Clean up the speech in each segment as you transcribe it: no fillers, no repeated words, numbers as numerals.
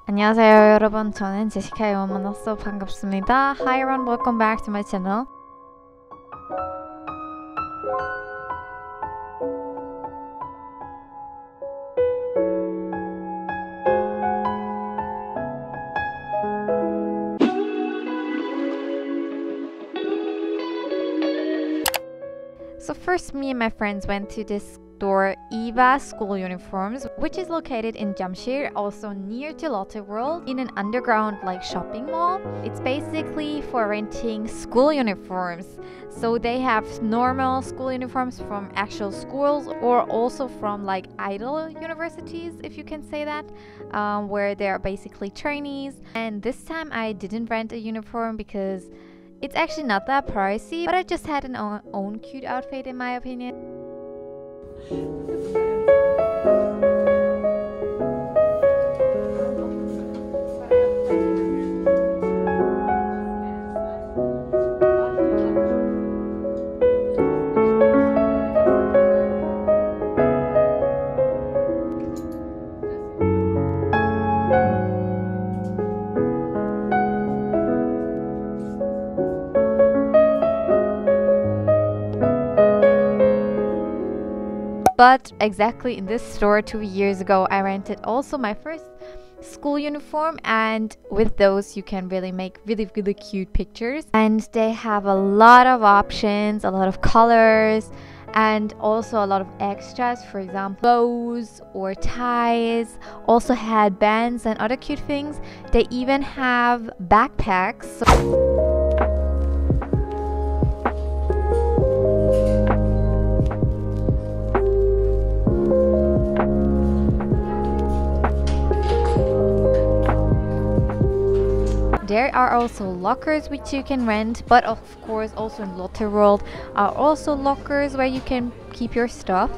안녕하세요 여러분, 저는 제시카의 만나서 반갑습니다. Hi everyone, welcome back to my channel. So first, me and my friends went to this store, Eva School Uniforms, which is located in Jamshid, also near to Lotte World, in an underground shopping mall. It's basically for renting school uniforms. So they have normal school uniforms from actual schools, or also from idol universities, if you can say that, where they are basically trainees. And this time I didn't rent a uniform because it's actually not that pricey, but I just had an own cute outfit in my opinion. But exactly in this store 2 years ago, I rented also my first school uniform, and with those you can really make really cute pictures. And they have a lot of options, a lot of colors, and also a lot of extras, for example bows or ties, also headbands and other cute things. They even have backpacks. There are also lockers which you can rent, but of course also in Lotte World are also lockers where you can keep your stuff.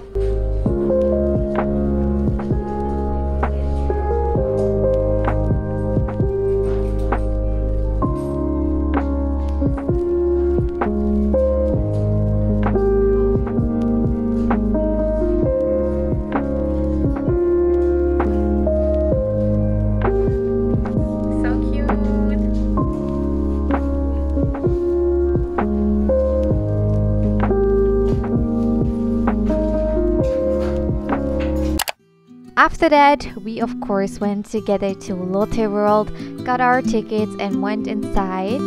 After that, we of course went together to Lotte World, got our tickets and went inside.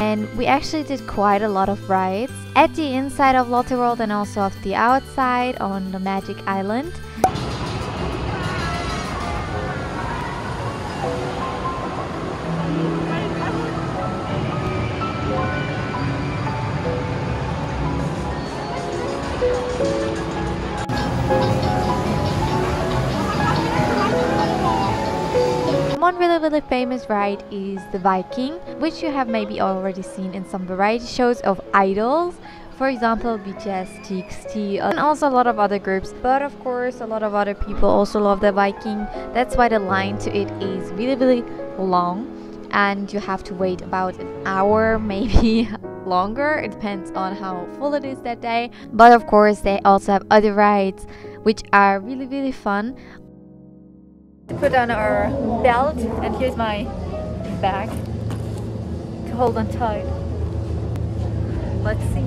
And we actually did quite a lot of rides at the inside of Lotte World and also of the outside on the Magic Island. One really famous ride is the Viking, which you have maybe already seen in some variety shows of idols, for example BTS, TXT, and also a lot of other groups. But of course a lot of other people also love the Viking. That's why the line to it is really long, and you have to wait about an hour, maybe longer. It depends on how full it is that day. But of course they also have other rides which are really fun. Put on our belt, and here's my bag to hold on tight. Let's see.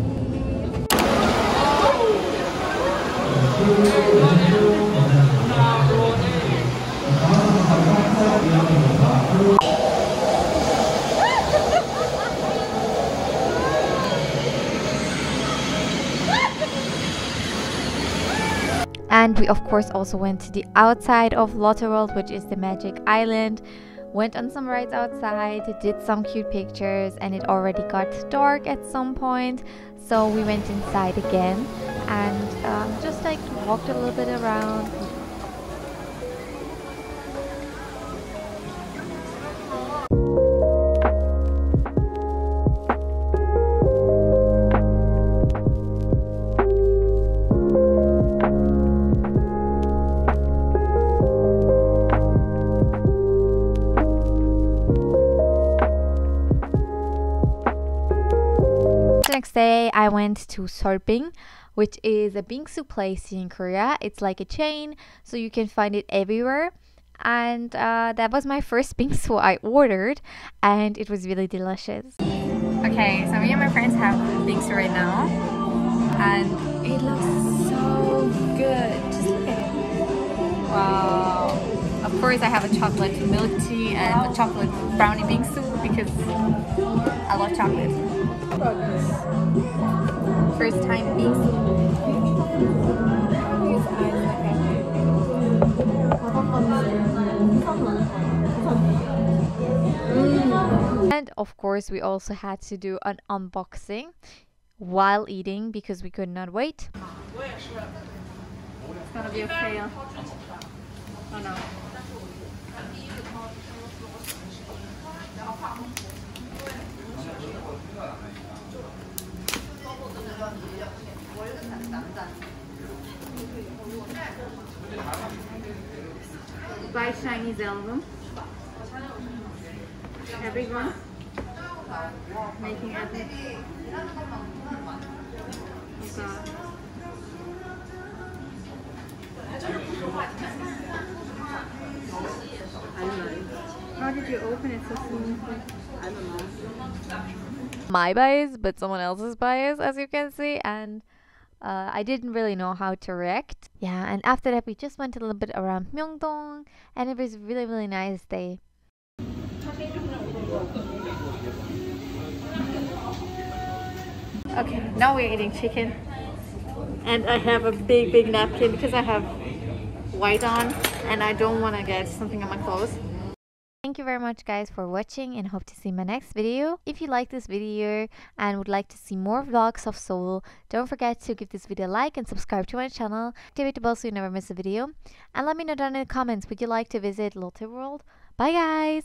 And we of course also went to the outside of Lotte World, which is the Magic Island, went on some rides outside, did some cute pictures, and it already got dark at some point, so we went inside again and just like walked a little bit around. Next day I went to Seoul, which is a bingsu place in Korea. It's like a chain, so you can find it everywhere. And that was my first bingsu I ordered, and it was really delicious. Okay, so me and my friends have bingsu right now, and it looks so good. Just look at it. Wow. Of course I have a chocolate milk tea and a chocolate brownie bingsu because I love chocolate. First time bingsu. And of course we also had to do an unboxing while eating because we could not wait. It's gonna be a fail. Oh no. Buy Chinese album. Everyone making epic. So, how did you open it so smoothly? I don't know. My bias, but someone else's bias, as you can see, and I didn't really know how to react. Yeah, and after that we just went a little bit around Myeongdong, and it was really, really nice day. Okay, now we're eating chicken, and I have a big napkin because I have white on and I don't want to get something on my clothes. Thank you very much guys for watching, and hope to see my next video. If you like this video and would like to see more vlogs of Seoul, don't forget to give this video a like and subscribe to my channel. Activate the bell so you never miss a video, and let me know down in the comments, would you like to visit Lotte World? Bye guys!